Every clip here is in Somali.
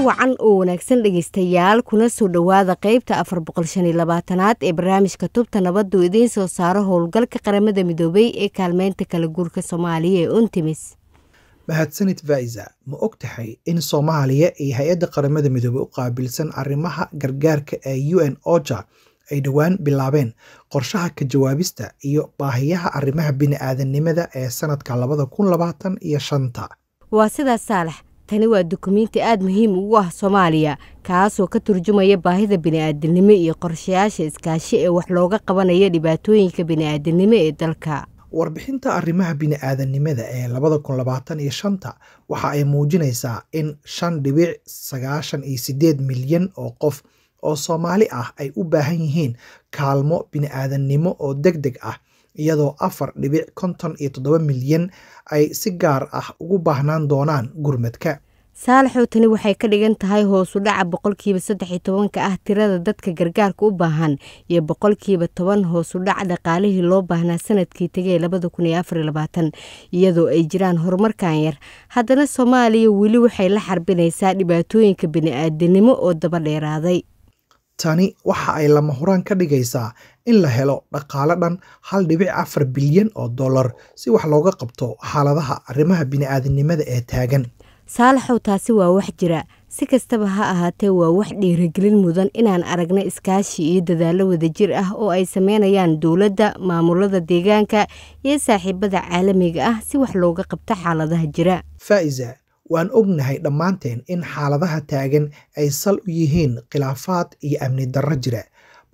wacan oo wanaagsan dhageystayaal kuna soo dhawaada qaybta 425aad ee barnaamijka tubta nabaddu idiin soo saaro howlgalka qaramada midoobay ee kaalmeynta kala guurka Soomaaliya ee UNTMIS. mahadsanid Faiza, ma ogtahay in Soomaaliya iyo hay'adda qaramada midoobay u qaabilsan arrimaha gargaarka ee UN OCHA ay dhawaan bilaabeen qorshaha ka jawaabista iyo baahiyaha arrimaha bini'aadanimada ee sanadka 2025. Waa sidaas Saalax, tani waa dukumeenti aad muhiim ugu ah Soomaaliya kaasoo ka turjumaya baahida bini'aadanimo iyo qorshayaasha iskaashi ee wax looga qabanayo dhibaatooyinka bini'aadanimo ee dalka. Warbixinta arrimaha bini'aadanimada ee 2025 waxa ay muujinaysaa in 5.98 milyan oo qof oo Soomaali ah ay u baahan yihiin kaalmo bini'aadanimo oo degdeg ah, iyadoo 4.57 milyan ay si gaar ah ugu baahnaan doonaan gurmadka. Saalaxow, tani waxay ka dhigan tahay hoos u dhaca 13% ah tirada dadka gargaarka u baahan iyo 10% hoos u dhaca dhaqaalihii loo baahnaa sanadkii tagay 2024, iyadoo ay jiraan horumarkan yar. Haddana Soomaaliya weli waxay la xarbinaysaa dhibaatooyinka bini'aadanimo oo daba dheeraaday. Tani waxa ay lama huraan ka dhigaysaa in la helo dhaqaale dhan 1.4 bilyan oo dollar si wax looga qabto xaaladaha arrimaha bini'aadanimada ee taagan. Saalaxow, taasi waa wax jira. Si kastaba ha ahaatee, waa wax dhiirigelin mudan inaan aragna iskaashi iyo dadaalo wadajir ah oo ay sameynayaan dowladda, maamulada deegaanka iyo saaxiibada caalamiga ah si wax looga qabto xaaladaha jira. Faiza, waan ognahay dhammaanteen in xaaladaha taagan ay sal u yihiin khilaafaad iyo amni darro jira,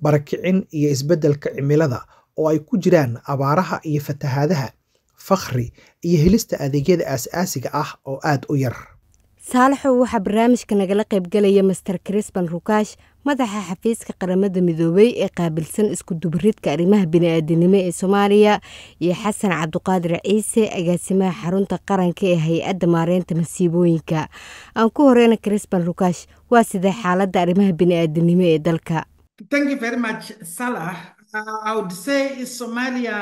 barakicin iyo isbeddelka cimilada oo ay ku jiraan abaaraha iyo fatahaadaha, fakhri iyo helista adeegyada aasaasiga ah oo aad u yar. Saalaxow, waxaa barnaamijka nagala qaybgalaya Mr. Crispin Rukash, madaxa xafiiska qaramada midoobay ee qaabilsan isku dubaridka arrimaha bini'aadanimo ee Soomaaliya, iyo Xasan Cabduqaadir Ciise, agaasimaha xarunta qaranka ee hay'adda maareynta masiibooyinka. Aan ku horeyna Crispin Rukash, waa sidee xaaladda arrimaha bini'aadanimo ee dalka? Thank you very much, Salah. I would say Somalia,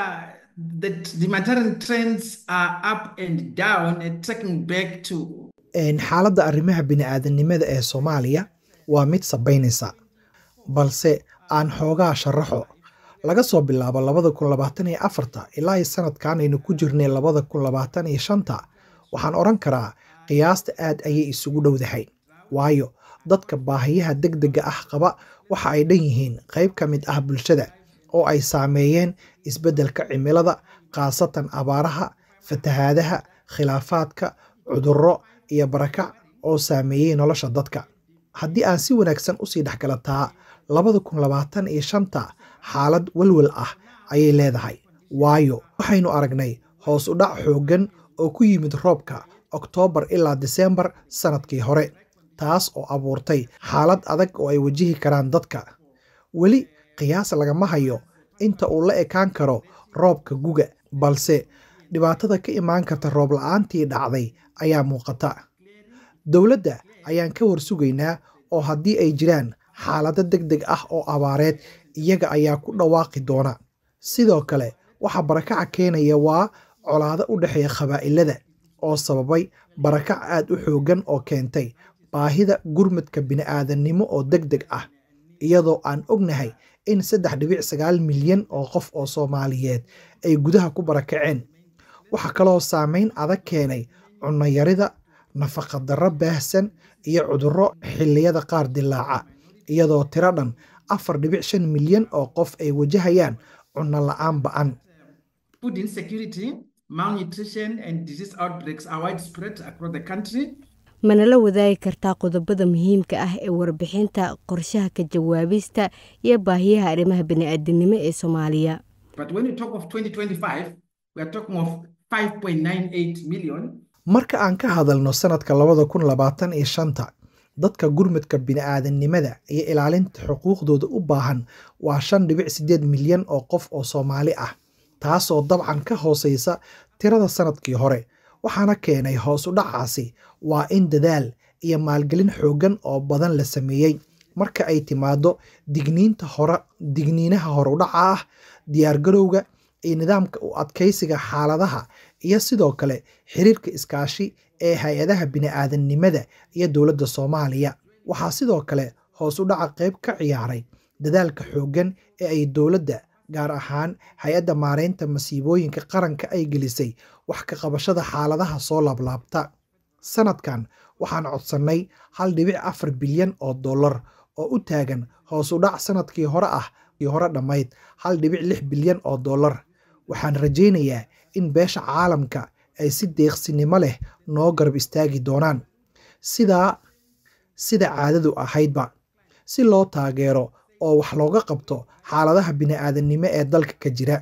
the humanitarian trends are up and down and taking back to xaaladda arrimaha bini'aadanimada ee Soomaaliya waa mid sabaynaysa, balse aan xoogaa sharaxo. Laga soo bilaabo 2024 ilaa sanadkan aynu ku jirnay 2025, waxaan oran karaa qiyaasta aad ayay isugu dhowdahay, waayo dadka baahiyaha degdega ah qaba waxa ay dhan yihiin qayb ka mid ah bulshada oo ay saameeyeen isbeddelka cimilada, khaasatan abaaraha, fatahaadaha, khilaafaadka, cudurro iyo barakac oo saameeyay nolosha dadka. Haddii aan si wanaagsan u sii dhexgalataa 2025 xaalad walwal ah ayay leedahay, waayo waxaynu aragnay hoos u dhac xooggan oo ku yimid roobka Oktoobar ilaa Diseembar sanadkii hore, taas oo abuurtay xaalad adag oo ay wajihi karaan dadka. Weli qiyaas lagama hayo inta uu la ekaan karo roobka guga, balse dhibaatada ka imaan karta roob la'aantii dhacday ayaa muuqata. Dowladda ayaan ka warsugaynaa oo haddii ay jiraan xaalado degdeg ah oo abaareed, iyaga ayaa ku dhawaaqi doona. Sidoo kale, waxa barakaca keenaya waa colaado u dhexeeya qabaa'ilada oo sababay barakac aad u xooggan oo keentay baahida gurmadka bini'aadanimo oo degdeg ah, iyadoo aan ognahay in 3.9 milyan oo qof oo Soomaaliyeed ay gudaha ku barakaceen. Waxa kaloo saameyn adag keenay cunno yarida, nafaqa darro baahsan iyo cudurro xilliyada qaar dilaaca, iyadoo tiro dhan 4.5 milyan oo qof ay wajahayaan cunno la'aan ba'an. Food insecurity, malnutrition and disease outbreaks are widespread across the country. Mana la wadaagi kartaa qodobada muhiimka ah ee warbixinta qorshaha ka jawaabista iyo baahiyaha arrimaha bini'aadanimo ee Soomaaliya? But when you talk of 2025, we are talking of 5.98 million. Marka aan ka hadalno sanadka 2025, dadka gurmadka bini'aadanimada iyo ilaalinta xuquuqdooda u baahan waa 5.8 milyan oo qof oo Soomaali ah, taasoo dabcan ka hooseysa tirada sanadkii hore. Waxaana keenay hoos u dhacaasi waa in dadaal iyo maalgelin xooggan oo badan la sameeyay marka ay timaado digniinaha hore u dhaca ah, diyaargarowga iyo nidaamka u adkeysiga xaaladaha, iyo sidoo kale xiriirka iskaashi ee hay-adaha bini'aadannimada iyo dowladda Soomaaliya. Waxaa sidoo kale hoos u dhaca qayb ka ciyaaray dadaalka xooggan ee ay dowladda, gaar ahaan hay-adda maareynta masiibooyinka qaranka ay gelisay wax ka qabashada xaaladaha soo laablaabta. Sanadkan waxaan codsannay 1.4 bilyan oo dollar oo u taagan hoos u dhac sanadkii hore dhammayd 1.6 bilyan oo dollar. Waxaan rajaynayaa in beesha caalamka ay si deeqsinimo leh noo garab istaagi doonaan, sida caadadu ahaydba, si loo taageero oo wax looga qabto xaaladaha bini'aadannimo ee dalka ka jira.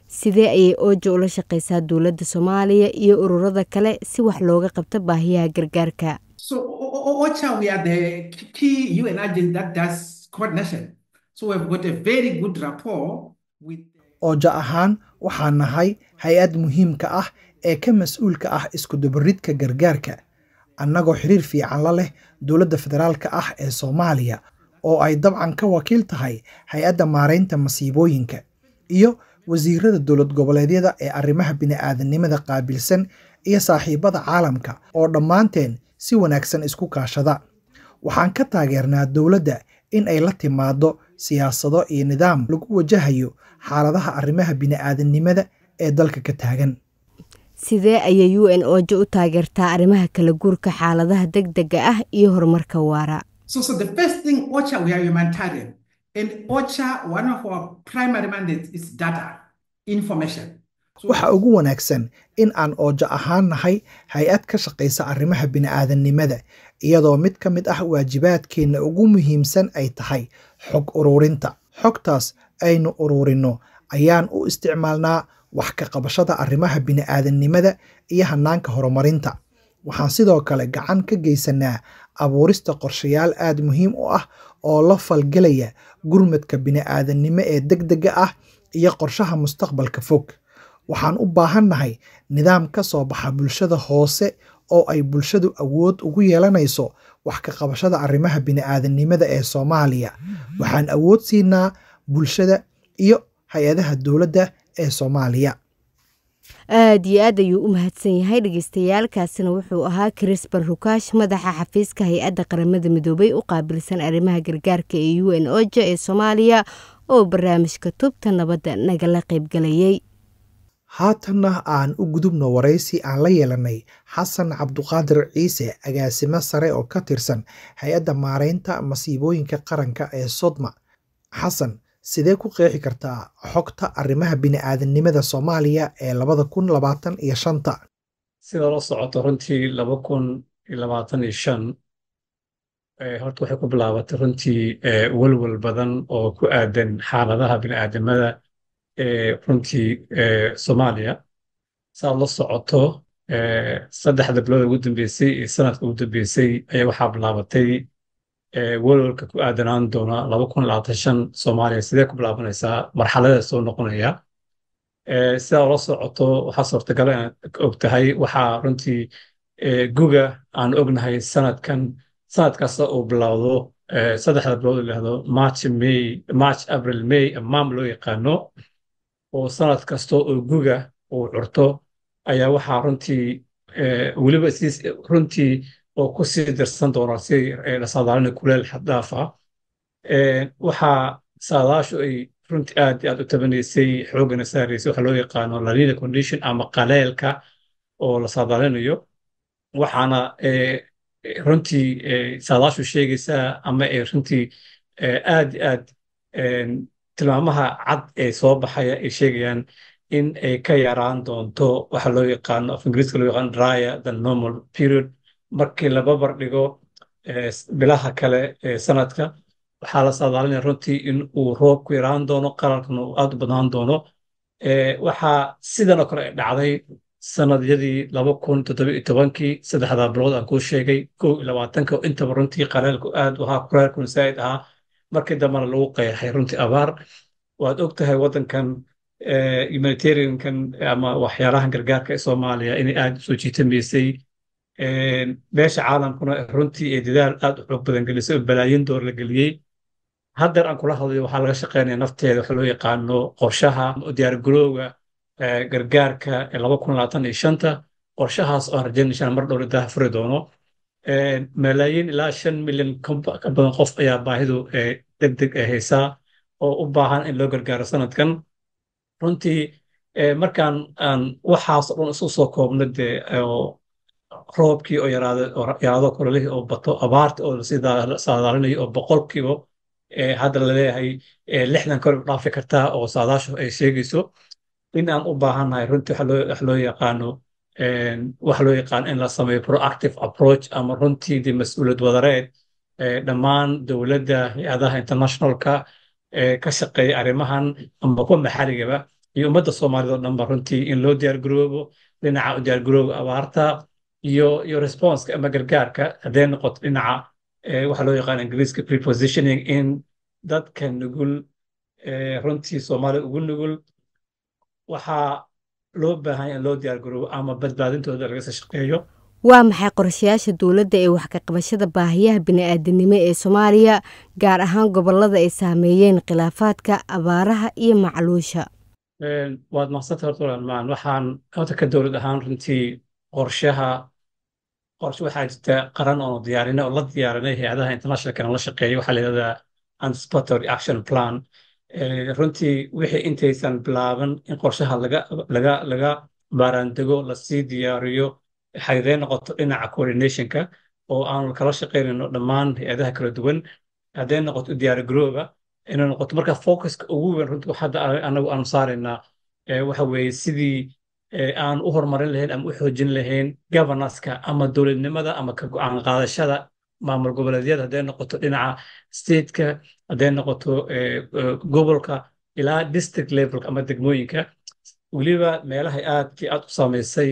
Sidee ayay OJA ula shaqaysaa dowladda Soomaaliya iyo ururada kale si wax looga qabto baahiyaha gargaarka? So OCHA, we are the key UN agency that does coordination. So we've got a very good rapport with. OJA ahaan waxaan nahay hay-ad muhiimka ah ee ka mas'uulka ah isku dubaridka gargaarka, annagoo xiriir fiican la leh dowladda federaalka ah ee Soomaaliya oo ay dabcan ka wakiil tahay hay-adda maareynta masiibooyinka iyo wasiirada dowlad goboleedyada ee arrimaha bini'aadannimada qaabilsan iyo saaxiibada caalamka oo dhammaanteen si wanaagsan isku kaashada. Waxaan ka taageernaa dowladda in ay la timaado siyaasado iyo nidaam lagu wajahayo xaaladaha arrimaha bini'aadannimada ee dalka ka taagan. Sidee ayay UN OJA u taageertaa arrimaha kala guurka, xaaladaha degdega ah iyo horumarka waara? So the first thing, OCHA, we are humanitarian. And OCHA, one of our primary mandates is data, information. Waxa ugu wanaagsan in aan OJA ahaan nahay hay-ad ka shaqaysa arrimaha bini'aadannimada, iyadoo mid ka mid ah waajibaadkeena ugu muhiimsan ay tahay xog ururinta. Xogtaas aynu ururino ayaan u isticmaalnaa wax ka qabashada arrimaha bini'aadannimada iyo hannaanka horumarinta. Waxaan sidoo kale gacan ka geysanaa abuurista qorshayaal aad muhiim u ah oo la falgelaya gurmadka bini'aadannimo ee degdega ah iyo qorshaha mustaqbalka fog. Waxaan u baahannahay nidaam ka soo baxa bulshada hoose oo ay bulshadu awood ugu yeelanayso wax ka qabashada arrimaha bini'aadannimada ee Soomaaliya. Waxaan awood siinaa bulshada iyo hay-adaha dowladda ee Soomaaliya. aad iyo aad ayuu u mahadsan yahay dhegeystayaal,kaasina wuxuu ahaa Crispin Rukaash, madaxa xafiiska hay-adda qaramada midoobay u qaabilsan arrimaha gargaarka ee UN OJA ee Soomaaliya oo barnaamijka Tubta Nabadda nagala qaybgalayay. haatanna aan u gudubno waraysi aan la yeelanay xasan cabduqaadir ciise, agaasimo sare oo ka tirsan hay-adda maareynta masiibooyinka qaranka ee Sodma. Xasan, sidee ku qeexi kartaa xogta arrimaha bini'aadannimada Soomaaliya ee 2025? sida la socoto runtii 2025 horta waxay ku bilaabatay runtii walwal badan oo ku aadan xaaladaha bini'aadamada runtii Soomaaliya. saa la socoto 3 bilood ugu dambeysay iyo sanadka ugu dambeysay ayaa waxaa bilaabatay walwalka ku aadanaan doona 2025 Soomaaliya sidee ku bilaabanaysaa marxalada soo noqonaya. sidaa la socoto waxaa suurtagal inaad og tahay waxaa runtii guga aan ognahay sanad kasta uu bilowdo 3 bilood la yidhaahdo March, April, May amaam loo yaqaano, oo sanad kasta oo guga uu curto ayaa waxaa runtii weliba runtii oo ku sii darsan doona si la saadaalina kuleel xad dhaaf ah. waxaa saadaashu ay runtii aad iyo aad u tabanaysay xoogana saaraysay waxa loo yaqaano La Nina condition ama qaleelka oo la saadaalinayo. waxaana runtii saadaashu sheegaysaa ama ay runtii aad iyo aad tilmaamaha cad ee soo baxaya ay sheegayaan in ay ka yaraan doonto waxa loo yaqaano af ingiriiska loo yaqaano drier than normal period markii la barbar dhigo bilaha kale ee sanadka. waxaa la saadaalinaya runtii in uu roob ku yaraan doono, qalalkana uu aad u badnaan doono. waxaa sidan oo kale dhacday sanadyadii 2017 3 bilood aan kuu sheegay 2020 oo intaba runtii qaleelku aad u ahaa, kulaylkuna saa'id ahaa, markii dambena lagu qeexay runtii abaar. waad og tahay waddankan humanitariankan ama waxyaalahan gargaarka ee Soomaaliya inay aad u soo jiitamaysay. beesha caalamkuna runtii ee dadaal aad u xoog badan gelisay oo balaayin door la geliyey. haddeer aan kula hadlayo waxaa laga shaqeynaya nafteeda waxa loo yaqaano qorshaha diyaargarowga gargaarka ee 2025 qorshahaas oo aan rajaynayna mar dhow la daahfuri doono malaayiin ilaa 5 milyan ka badan qof ayaa baahidu degdeg haysaa oo u baahan in loo gargaaro sanadkan runtii markaan aan waxaas oo dhan isu soo koobno dee roobkii oo yaraado kulelihii oo bato abaarta oo lasii saadaalinayo oo boqolkiiba hadda la leeyahay 60 kor u dhaafi kartaa oo saadaashu ay sheegayso in aan u baahannahay runtii wax loo yaqaan in la sameeyo proactive approach ama runtii dee mas-uuliyad wadareed dhammaan dowladda hay-adaha internationalka ka shaqeeya arrimahan ama kuwa maxalligaba iyo ummadda soomaalida oo dhanba runtii in loo diyaargaroobo dhinaca u diyaargarooba abaarta iyo response ama gargaarka hadday noqoto dhinaca waxa loo yaqaan ingiriiska prepositioning in dadka nugul runtii Soomaaliya ugu nugul waxaa loo baahan yahay in loo diyaargaroobo ama badbaadintooda laga soo shaqeeyo. waa maxay qorshayaasha dowladda ee wax ka qabashada baahiyaha bini'aadanimo ee Soomaaliya gaar ahaan gobollada ay saameeyeen khilaafaadka abaaraha iyo macluusha? waad mahadsantahay horta walaalmaan waxaan horta ka dowlad ahaan runtii qorshe waxaa jirta qaran oo diyaarinay oo la diyaarinay hay-adaha internationalka la shaqeeya waxaa la yidhahdaa anticipatory action plan runtii wixii intaysan bilaaban in qorshaha laga baaraandego lasii diyaariyo xaydee noqoto dhinaca coordinationka oo aanu kala shaqeynayno dhammaan hay-adaha kala duwan hadday noqoto diyaargarooba inay noqoto marka focuska ugu weyn runtii hadda anagu aanu saaraynaa waxa weeye sidii aan u horumarin lahayn ama u xoojin lahayn governance-ka ama dowladnimada ama ka go'aan qaadashada maamul goboleedyada hadday noqoto dhinaca state-ka hadday noqoto gobolka ilaa district level ama degmooyinka weliba meelaha aad u saameysay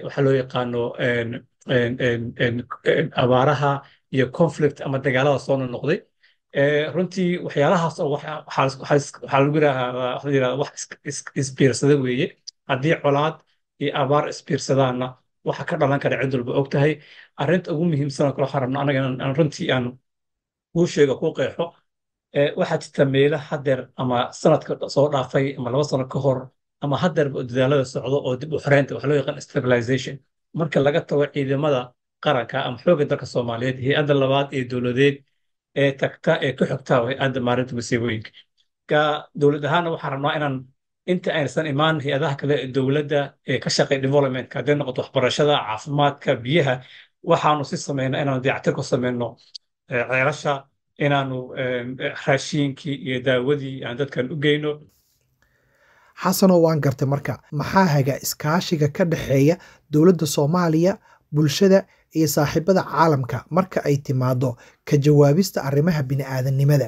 waxaa loo yaqaano abaaraha iyo conflict ama dagaalada soo noqday runtii waxyaalahaas oo waxaa lagu yidhahdaa wax isbiirsada weeye haddii colaad iyo abaar isbiirsadaanna waxa ka dhalan kara cid walba og tahay arrinta ugu muhiimsan oo kale waxaan rabnaa anaga aan runtii aan kuu sheego kuu qeexo waxaa jirta meelo hadeer ama sanadka soo dhaafay ama 2 sano ka hor ama hadeerba dadaalada socdo oo dib u xoreynta waxa loo yaqaan stabilization marka laga tago ciidamada qaranka ama xoogga dalka Soomaaliyeed hay-adda labaad ee dowladeed ee tagta ee ku xigta hay-adda maareynta masiibooyinka ka dowlad ahaan waxaan rabnaa inaan inta aysan imaan hay-adaha kale ee dowladda ee ka shaqeeya developmentka hadday noqoto waxbarashada caafimaadka biyaha waxaanu si sameynaa inaanu dayactir ku sameyno ceelasha inaanu raashiinkii iyo daawadii aan dadkan u geyno. xasanoo waan gartay marka maxaa haga iskaashiga ka dhexeeya dowladda Soomaaliya bulshada iyo saaxiibada caalamka marka ay timaado ka jawaabista arrimaha bini'aadanimada?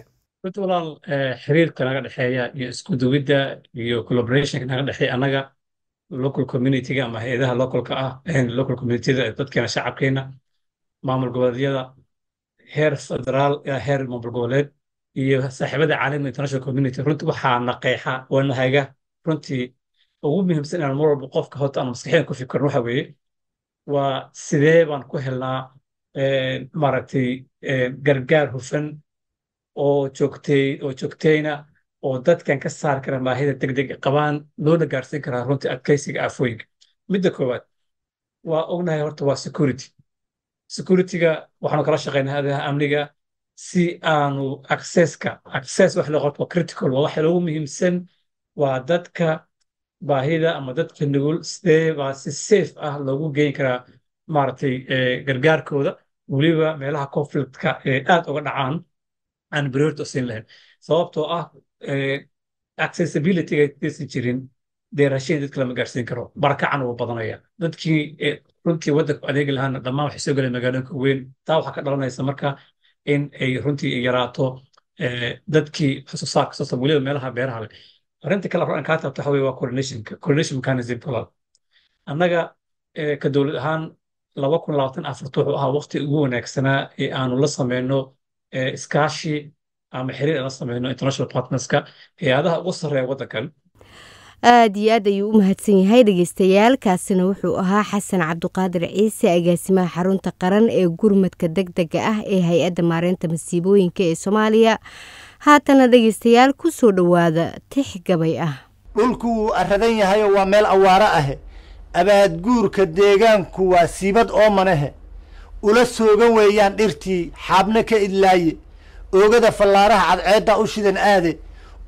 walaal xiriirka naga dhexeeya iyo isku duwidda iyo collaborationka naga dhexeeya anaga local community-ga ama hay'adaha localka ah local community-da dadkeena shacabkeena maamul goboleedyada heer federaal heer maamul goboleed iyo saaxiibada caalamiga international community runtii waxaa naqeexa waana haga runtii ugu muhiimsan inaan mar walba qofka horta aan maskaxeyn ku fikirno waxa weeye waa sidee baan ku helnaa maaragtay gargaar hufan oo joogteyna oo dadkan ka saari kara baahida degdeg qabaan loona gaarsiin karaa runtii adkeysiga aafooyinka. midda koowaad waa ognahay horta waa security-ga waxaanu kala shaqeynaa hay'adaha amniga si aanu access wax loo qabto critical waa waxa ugu muhiimsan waa dadka baahida ama dadka nugul sidee baa si safe ah loogu geyn karaa maaragtay gargaarkooda weliba meelaha conflictka aad uga dhacaan aan priority siin lahayn sababtoo ah accessibility-ga aysan jirin dee raashin dadka lama gaarsiin karo barakacan wuu badanaya dadkii runtii waddanku adeegi lahaana dhammaan waxay soo galeen magaalooyinka weyn taa waxaa ka dhalanaysa marka in ay runtii yaraato dadkii soo saarka weliba meelaha beeraha leh. arrinta kale aan kaa taabto waxa weeye waa coordination mechanism kalaad annaga ka dowlad ahaan 2024 wuxuu ahaa waqti ugu wanaagsanaa ee aanu la sameyno iskaashi ama xiriir la sameyno international partnerska hay-adaha ugu sarreeya waddankan. aad iyo aad ayuu u mahadsan yahay dhegeystayaal kaasina wuxuu ahaa xasan cabduqaadir ciise agaasimaha xarunta qaran ee gurmadka degdega ah ee hay-adda maareynta masiibooyinka ee Soomaaliya. haatana dhegeystayaal ku soo dhawaada tix gabay ah. dhulku wuu aradan yahay waa meel awaara ah abaad guurka deegaanku waa siibad oo manahe ula soogan weeyaan dhirtii xaabna ka idlaaye oogada fallaaraha cadceedda u shidan aade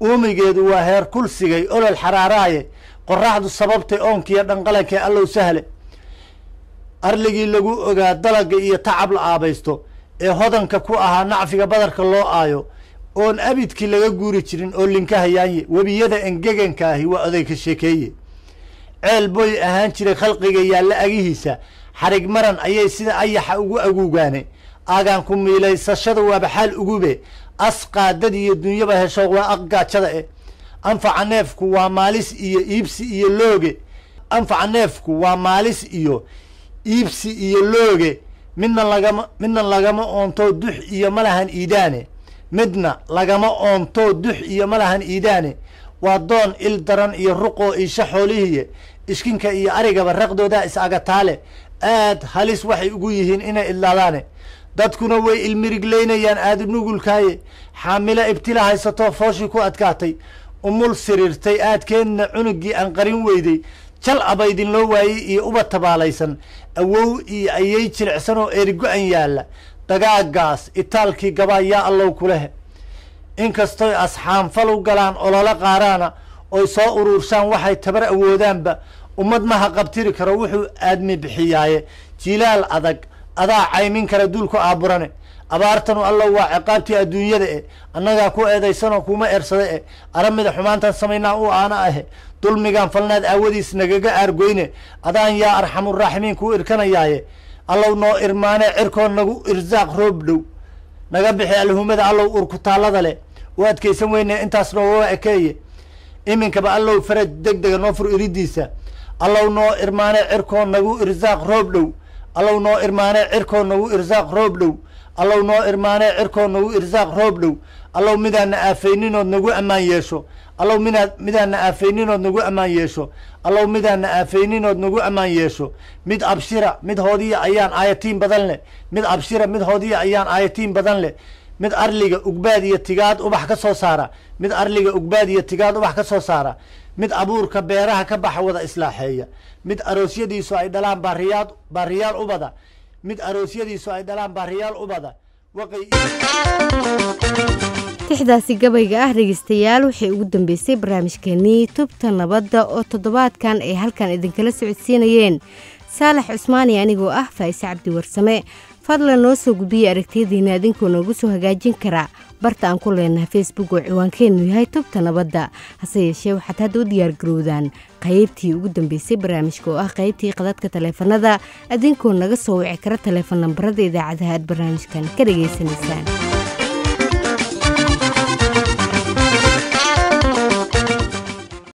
uumigeedu waa heer kulsigay olol xaraaraaye qorraxdu sababtay oonkiiyo dhanqalankee allow sahle arligii lagu ogaa dalaga iyo tacab la aabaysto ee hodanka ku ahaa nacfiga badarka loo aayo oon abidkii laga guuri jirin oo linka hayaanye webiyada engeganka ahi waa oday ka sheekeeye ceel boy ahaan jiray khalqiga yaalla agihiisa xarig maran ayay sida ayaxa ugu aguugaane aagaan ku miilaysashada waaba xaal ugube asqaadad iyo dunyaba hesho waa aqgaajada anfaca neefku waa maalis iyo iibsi iyo looge anfaca neefku waa maalis iyo iibsi iyo looge midna lagama oonto dux iyo malahan iidaane midna lagama oonto dux iyo malahan iidaane waa doon il daran iyo ruqoo iisha xoolihiye ishkinka iyo arigaba raqdoodaa is-agataale aad halis waxay ugu yihiin inay idlaadaane dadkuna way ilmiriglaynayaan aada nugulkaaye xaamilo ibtila haysato fooshii ku adkaatay umul siriirtay aadkeedna cunugii aan qarin weyday jal abaydin loo waayey iyo uba tabaalaysan awow iyo ayay jilicsan oo eerigo-an yaalla dagaagaas itaalkii gabaa yaa allow kulehe inkastoy asxaanfal u galaan ololo qaaraana oy soo uruurshaan waxay tabar awoodaanba ummad maha qabtiri karo wuxuu aadmi bixiyaaye jilaal adag adaa caymin kara duulku aaburane abaartanu allow waa ciqaabtii adduunyada annagaa ku eedaysanoo kuma ersada aramida xumaantan samaynaa u aana ahe dulmigaan falnaad aawadiis nagaga aargoyne adaan yaa arxamuraaximiin kuu irkanayaaye allow noo irmaane cirkoo nagu irsaaq roob dhow naga bixi alhumada allow urkutaallada leh u adkaysan weyne intaas nooga ekeeye iminkaba allow faraj deg dega noo fur iridiisa allow noo irmaane cirkoo nagu irsaaq roob dhow allow noo irmaane cirkoo nagu irsaaq roob dhow allow noo irmaane cirkoo nagu irsaaq roob dhow allow midaana aafeyninood nagu ammaan yeesho allow midaana aafeyninood nagu ammaan yeesho allow midaana aafeyninood nagu ammaan yeesho mid abshira mid hoodiya ayaan aayatiin badan leh mid abshira mid hoodiya ayaan aayatiin badan leh mid arliga ugbaad iyo tigaad ubax ka soo saara mid arliga ugbaad iyo tigaad ubax ka soo saara mid abuurka beeraha ka baxa wada islaaxeeya mid aroosyadiisu ay dhalaan baariyaal ubada mid aroosyadiisu ay dhalaan baariyaal ubada tixdaasi gabayga ah dhegeystayaal waxay ugu dambeysay barnaamijkeenii tubta nabadda oo toddobaadkan ay halkan idinkala socodsiinayeen saalax cusmaani anigoo ah faa'ise cabdi warsame fadlan noo soo gudbiyey aragtiyadiina adinkoo noogu soo hagaajin karaa barta aan ku leenahay facebook oo ciwaankeennu yahay tubta nabadda hase yeeshee waxaad hadda u diyaargarowdaan qaybtii ugu dambeysay barnaamijka oo ah qaybtii qadadka taleefanada adinkoo naga soo wici kara taleefon nambarada idaacadaha aad barnaamijkan ka dhegaysanaysaan